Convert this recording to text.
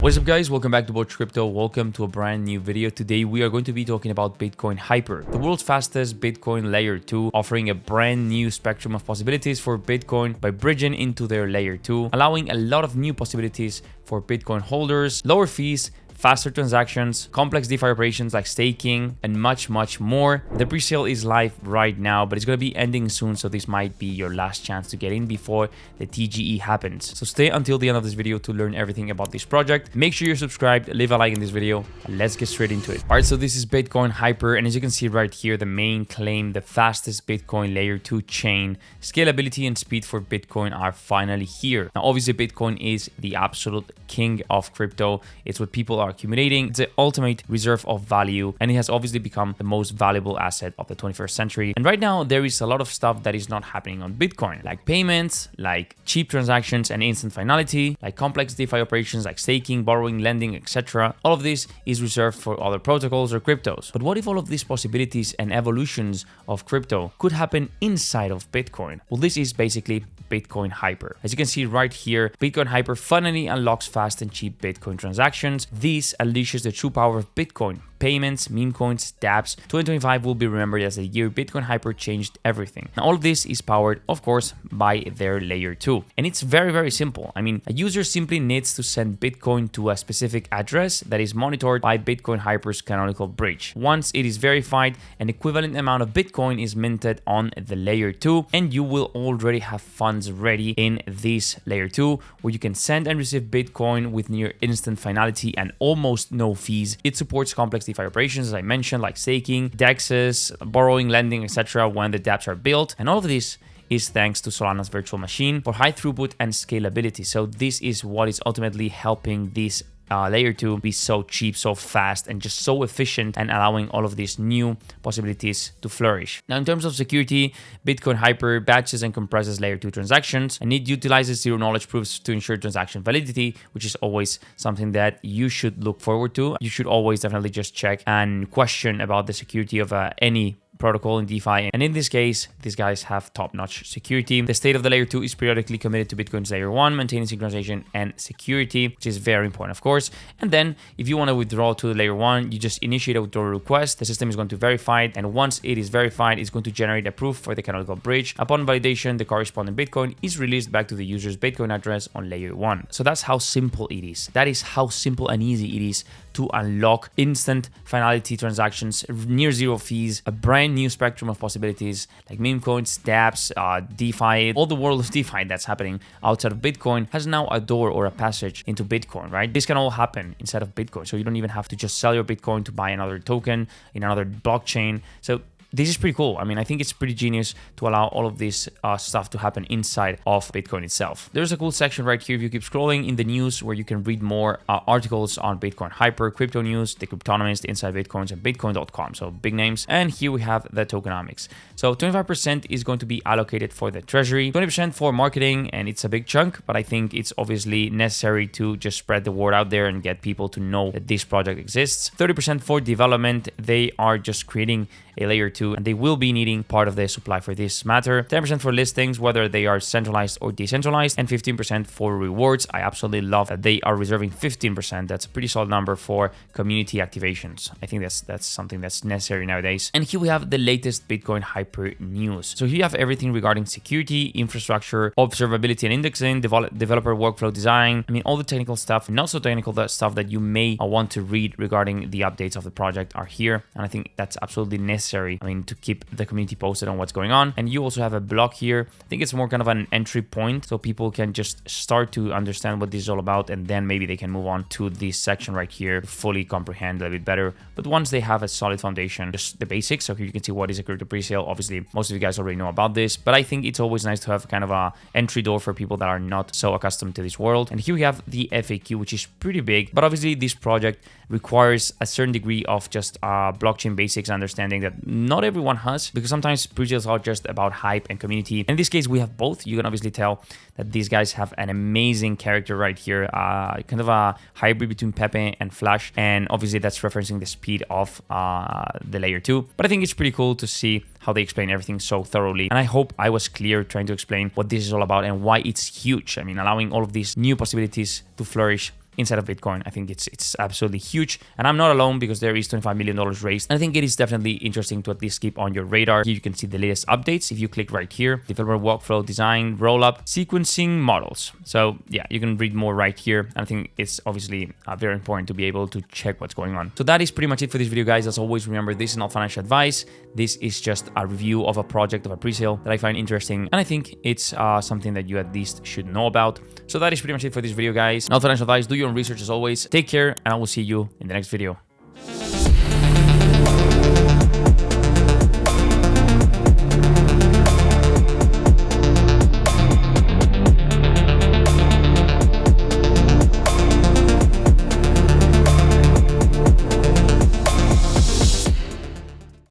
What's up guys, welcome back to Watch Crypto. Welcome to a brand new video. Today we are going to be talking about bitcoinhyper, the world's fastest Bitcoin layer 2, offering a brand new spectrum of possibilities for Bitcoin by bridging into their layer 2, allowing a lot of new possibilities for Bitcoin holders, lower fees, faster transactions, complex DeFi operations like staking, and much more. The pre-sale is live right now, but it's going to be ending soon, so this might be your last chance to get in before the TGE happens. So stay until the end of this video to learn everything about this project. Make sure you're subscribed, leave a like in this video, and let's get straight into it. Alright, so this is bitcoinhyper, and as you can see right here, the main claim, the fastest Bitcoin layer 2 chain, scalability and speed for Bitcoin are finally here. Now obviously Bitcoin is the absolute king of crypto. It's what people are accumulating. It's the ultimate reserve of value, and it has obviously become the most valuable asset of the 21st century. And right now there is a lot of stuff that is not happening on Bitcoin, like payments, like cheap transactions and instant finality, like complex DeFi operations like staking, borrowing, lending, etc. All of this is reserved for other protocols or cryptos. But what if all of these possibilities and evolutions of crypto could happen inside of Bitcoin? Well, this is basically bitcoinhyper. As you can see right here, bitcoinhyper finally unlocks fast and cheap Bitcoin transactions. This unleashes the true power of Bitcoin. Payments, meme coins, dApps. 2025 will be remembered as the year bitcoinhyper changed everything. Now all of this is powered, of course, by their layer 2. And it's very simple. I mean, a user simply needs to send Bitcoin to a specific address that is monitored by bitcoinhyper's canonical bridge. Once it is verified, an equivalent amount of Bitcoin is minted on the layer 2, and you will already have funds ready in this layer 2, where you can send and receive Bitcoin with near instant finality and almost no fees. It supports complex DeFi operations, as I mentioned, like staking, DEXs, borrowing, lending, etc. when the dApps are built. And all of this is thanks to Solana's virtual machine for high throughput and scalability. So this is what is ultimately helping this layer 2 be so cheap, so fast, and just so efficient, and allowing all of these new possibilities to flourish. Now in terms of security, bitcoinhyper batches and compresses layer 2 transactions, and it utilizes zero knowledge proofs to ensure transaction validity, which is always something that you should look forward to. You should always definitely just check and question about the security of any protocol in DeFi, and in this case these guys have top-notch security. The state of the layer 2 is periodically committed to Bitcoin's layer 1, maintaining synchronization and security, which is very important, of course. And then if you want to withdraw to the layer 1, you just initiate a withdrawal request. The system is going to verify it, and once it is verified, it's going to generate a proof for the canonical bridge. Upon validation, the corresponding Bitcoin is released back to the user's Bitcoin address on layer 1. So that's how simple it is. That is how simple and easy it is to unlock instant finality transactions, near zero fees, a brand new spectrum of possibilities like meme coins, dApps, DeFi. All the world of DeFi that's happening outside of Bitcoin has now a door or a passage into Bitcoin, right? This can all happen inside of Bitcoin, so you don't even have to just sell your Bitcoin to buy another token in another blockchain. So this is pretty cool. I mean, I think it's pretty genius to allow all of this stuff to happen inside of Bitcoin itself. There's a cool section right here if you keep scrolling in the news, where you can read more articles on bitcoinhyper, crypto news, the Tokenomics, the Inside Bitcoins, and bitcoin.com. So big names. And here we have the Tokenomics. So 25% is going to be allocated for the treasury, 20% for marketing, and it's a big chunk, but I think it's obviously necessary to just spread the word out there and get people to know that this project exists. 30% for development. They are just creating a layer 2, and they will be needing part of the supply for this matter. 10% for listings, whether they are centralized or decentralized, and 15% for rewards. I absolutely love that they are reserving 15%. That's a pretty solid number for community activations. I think that's something that's necessary nowadays. And here we have the latest bitcoinhyper news. So here you have everything regarding security, infrastructure, observability and indexing, developer workflow design. I mean, all the technical stuff, not so technical stuff that you may want to read regarding the updates of the project are here. And I think that's absolutely necessary. I mean, to keep the community posted on what's going on. And you also have a blog here. I think it's more kind of an entry point, so people can just start to understand what this is all about, and then maybe they can move on to this section right here to fully comprehend a little bit better. But once they have a solid foundation, just the basics. So here you can see what is a crypto pre-sale. Obviously, most of you guys already know about this, but I think it's always nice to have kind of a entry door for people that are not so accustomed to this world. And here we have the FAQ, which is pretty big, but obviously this project requires a certain degree of just blockchain basics understanding that not everyone has, because sometimes pre-sales are just about hype and community. In this case, we have both. You can obviously tell that these guys have an amazing character right here, kind of a hybrid between Pepe and Flash, and obviously that's referencing the speed of the layer 2. But I think it's pretty cool to see how they explain everything so thoroughly, and I hope I was clear trying to explain what this is all about and why it's huge. I mean, allowing all of these new possibilities to flourish inside of Bitcoin. I think it's absolutely huge. And I'm not alone because there is $25 million raised. And I think it is definitely interesting to at least keep on your radar. Here you can see the latest updates. If you click right here, developer workflow, design, rollup, sequencing models. So yeah, you can read more right here. And I think it's obviously very important to be able to check what's going on. So that is pretty much it for this video, guys. As always, remember, this is not financial advice. This is just a review of a project, of a presale that I find interesting. And I think it's something that you at least should know about. So that is pretty much it for this video, guys. Not financial advice. Do your own research as always. Take care, and I will see you in the next video.